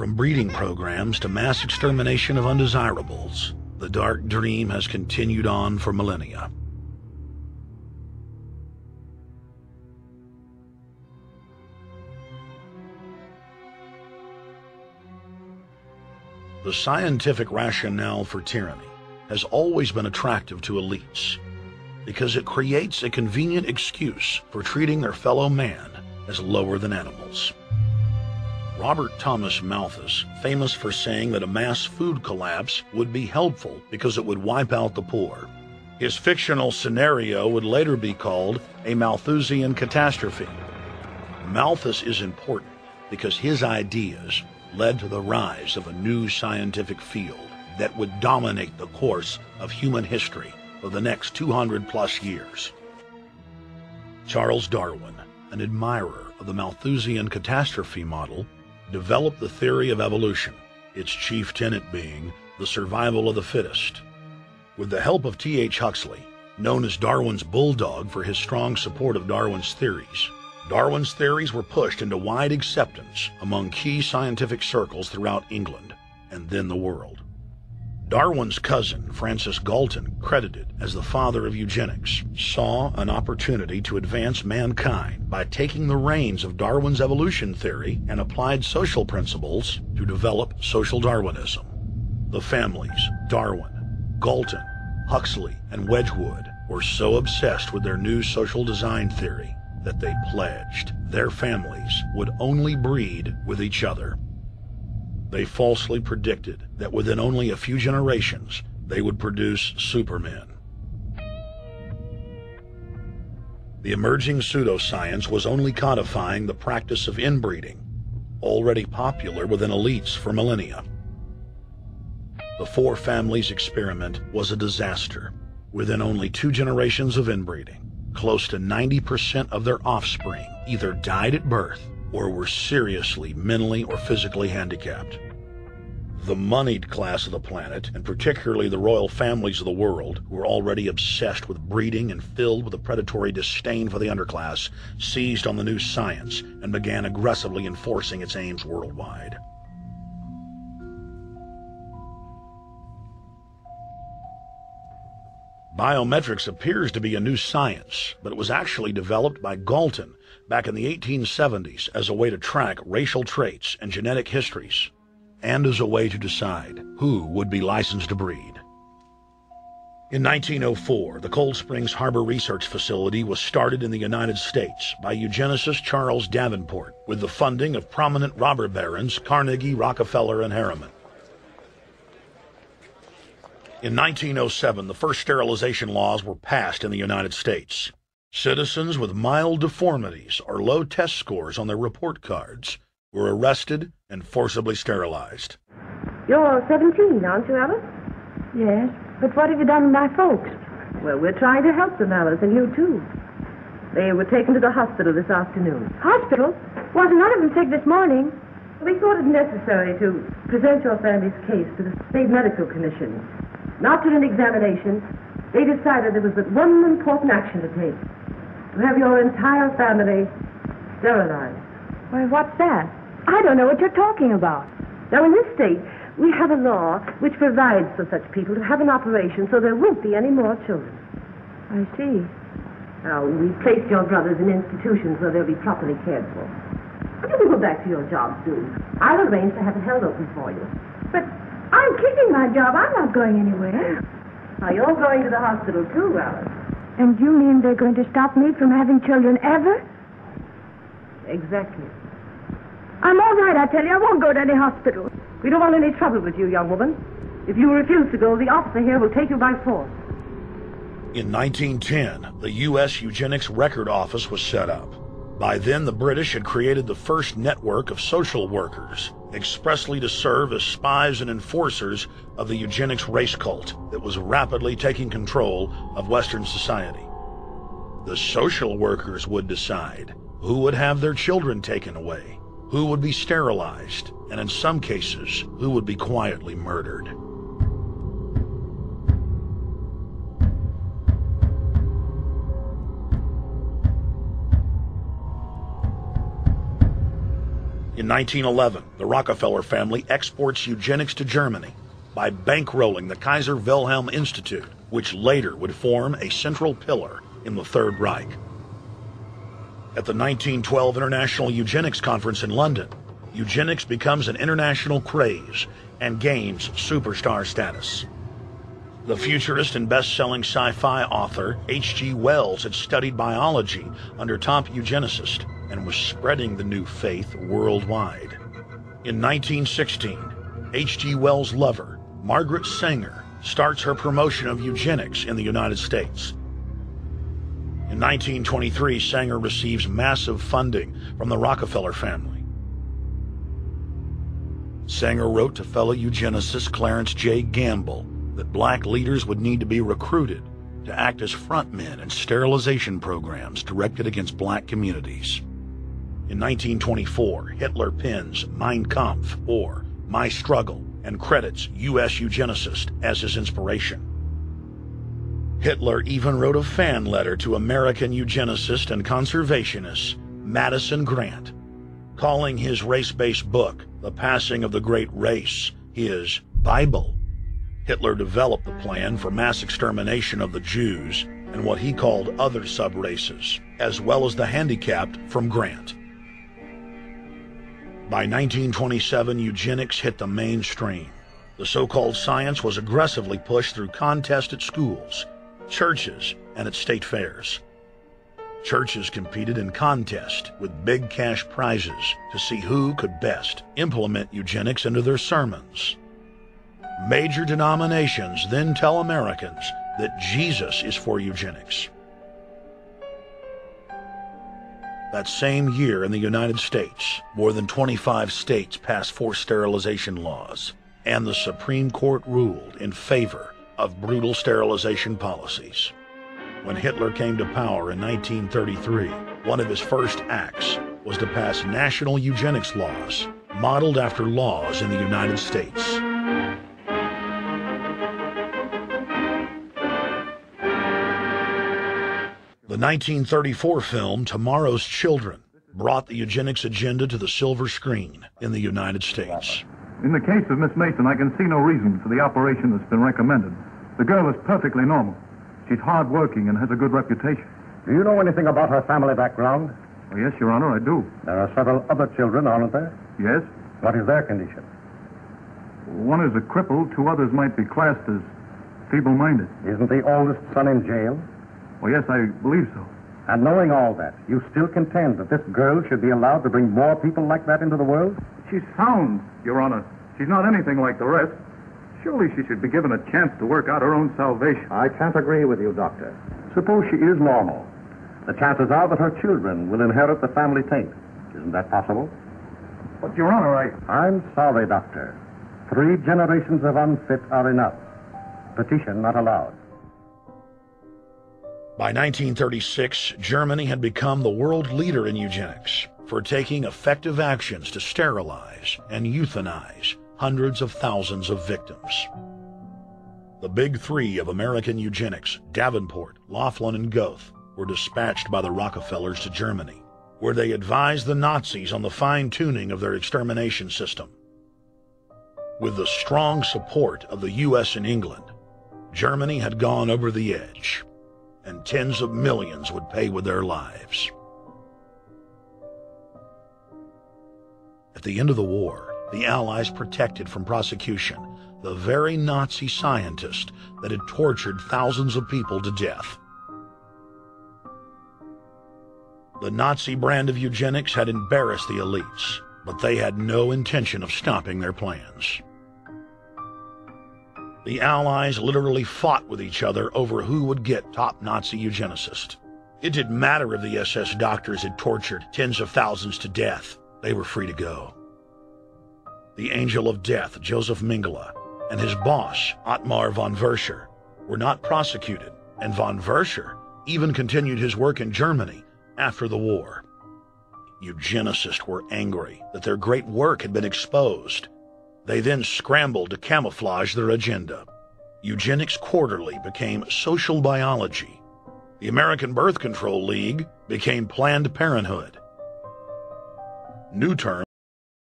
From breeding programs to mass extermination of undesirables, the dark dream has continued on for millennia. The scientific rationale for tyranny has always been attractive to elites because it creates a convenient excuse for treating their fellow man as lower than animals. Robert Thomas Malthus, famous for saying that a mass food collapse would be helpful because it would wipe out the poor. His fictional scenario would later be called a Malthusian catastrophe. Malthus is important because his ideas led to the rise of a new scientific field that would dominate the course of human history for the next 200+ years. Charles Darwin, an admirer of the Malthusian catastrophe model, developed the theory of evolution, its chief tenet being the survival of the fittest. With the help of T.H. Huxley, known as Darwin's bulldog for his strong support of Darwin's theories were pushed into wide acceptance among key scientific circles throughout England and then the world. Darwin's cousin, Francis Galton, credited as the father of eugenics, saw an opportunity to advance mankind by taking the reins of Darwin's evolution theory and applied social principles to develop social Darwinism. The families Darwin, Galton, Huxley, and Wedgwood were so obsessed with their new social design theory that they pledged their families would only breed with each other. They falsely predicted that within only a few generations, they would produce supermen. The emerging pseudoscience was only codifying the practice of inbreeding, already popular within elites for millennia. The four families experiment was a disaster. Within only 2 generations of inbreeding, close to 90% of their offspring either died at birth or were seriously mentally or physically handicapped. The moneyed class of the planet, and particularly the royal families of the world, who were already obsessed with breeding and filled with a predatory disdain for the underclass, seized on the new science and began aggressively enforcing its aims worldwide. Biometrics appears to be a new science, but it was actually developed by Galton back in the 1870s as a way to track racial traits and genetic histories, and as a way to decide who would be licensed to breed. In 1904, the Cold Springs Harbor Research Facility was started in the United States by eugenicist Charles Davenport with the funding of prominent robber barons Carnegie, Rockefeller, and Harriman. In 1907, the first sterilization laws were passed in the United States. Citizens with mild deformities or low test scores on their report cards were arrested and forcibly sterilized. You're 17, aren't you, Alice? Yes, but what have you done with my folks? Well, we're trying to help them, Alice, and you too. They were taken to the hospital this afternoon. Hospital? Wasn't none of them sick this morning? We thought it necessary to present your family's case to the State Medical Commission. And after an examination, they decided there was but one important action to take: to have your entire family sterilized. Why, what's that? I don't know what you're talking about. Now, in this state, we have a law which provides for such people to have an operation so there won't be any more children. I see. Now, we've placed your brothers in institutions where they'll be properly cared for. You can go back to your job soon. I'll arrange to have it held open for you. But I'm keeping my job. I'm not going anywhere. Now, you're going to the hospital too, Alice. And you mean they're going to stop me from having children ever? Exactly. I'm all right, I tell you. I won't go to any hospital. We don't want any trouble with you, young woman. If you refuse to go, the officer here will take you by force. In 1910, the U.S. Eugenics Record Office was set up. By then, the British had created the first network of social workers, expressly to serve as spies and enforcers of the eugenics race cult that was rapidly taking control of Western society. The social workers would decide who would have their children taken away, who would be sterilized, and in some cases, who would be quietly murdered. In 1911, the Rockefeller family exports eugenics to Germany by bankrolling the Kaiser Wilhelm Institute, which later would form a central pillar in the Third Reich. At the 1912 International Eugenics Conference in London, eugenics becomes an international craze and gains superstar status. The futurist and best-selling sci-fi author H.G. Wells had studied biology under top eugenicists and was spreading the new faith worldwide. In 1916, H.G. Wells' lover, Margaret Sanger, starts her promotion of eugenics in the United States. In 1923, Sanger receives massive funding from the Rockefeller family. Sanger wrote to fellow eugenicist Clarence J. Gamble that black leaders would need to be recruited to act as frontmen in sterilization programs directed against black communities. In 1924, Hitler pens Mein Kampf, or My Struggle, and credits U.S. eugenicists as his inspiration. Hitler even wrote a fan letter to American eugenicist and conservationist Madison Grant, calling his race-based book, The Passing of the Great Race, his Bible. Hitler developed the plan for mass extermination of the Jews and what he called other sub-races, as well as the handicapped, from Grant. By 1927, eugenics hit the mainstream. The so-called science was aggressively pushed through contests at schools, churches, and at state fairs. Churches competed in contests with big cash prizes to see who could best implement eugenics into their sermons. Major denominations then tell Americans that Jesus is for eugenics. That same year in the United States, more than 25 states passed forced sterilization laws, and the Supreme Court ruled in favor of brutal sterilization policies. When Hitler came to power in 1933, one of his first acts was to pass national eugenics laws, modeled after laws in the United States. The 1934 film Tomorrow's Children brought the eugenics agenda to the silver screen in the United States. In the case of Miss Mason, I can see no reason for the operation that's been recommended. The girl is perfectly normal. She's hard-working and has a good reputation. Do you know anything about her family background? Oh, yes, Your Honor, I do. There are several other children, aren't there? Yes? What is their condition? One is a cripple. Two others might be classed as feeble-minded. Isn't the oldest son in jail? Oh, yes, I believe so. And knowing all that, you still contend that this girl should be allowed to bring more people like that into the world? She's sound, Your Honor. She's not anything like the rest. Surely she should be given a chance to work out her own salvation. I can't agree with you, Doctor. Suppose she is normal. The chances are that her children will inherit the family taint. Isn't that possible? But, Your Honor, I'm sorry, Doctor. 3 generations of unfit are enough. Petition not allowed. By 1936, Germany had become the world leader in eugenics for taking effective actions to sterilize and euthanize hundreds of thousands of victims. The big 3 of American eugenics, Davenport, Laughlin, and Goethe, were dispatched by the Rockefellers to Germany, where they advised the Nazis on the fine-tuning of their extermination system. With the strong support of the U.S. and England, Germany had gone over the edge, and tens of millions would pay with their lives. At the end of the war, the Allies protected from prosecution the very Nazi scientist that had tortured thousands of people to death. The Nazi brand of eugenics had embarrassed the elites, but they had no intention of stopping their plans. The Allies literally fought with each other over who would get top Nazi eugenicist. It didn't matter if the SS doctors had tortured tens of thousands to death. They were free to go. The Angel of Death, Joseph Mengele, and his boss, Ottmar von Verscher, were not prosecuted, and von Verscher even continued his work in Germany after the war. Eugenicists were angry that their great work had been exposed. They then scrambled to camouflage their agenda. Eugenics Quarterly became Social Biology. The American Birth Control League became Planned Parenthood. New terms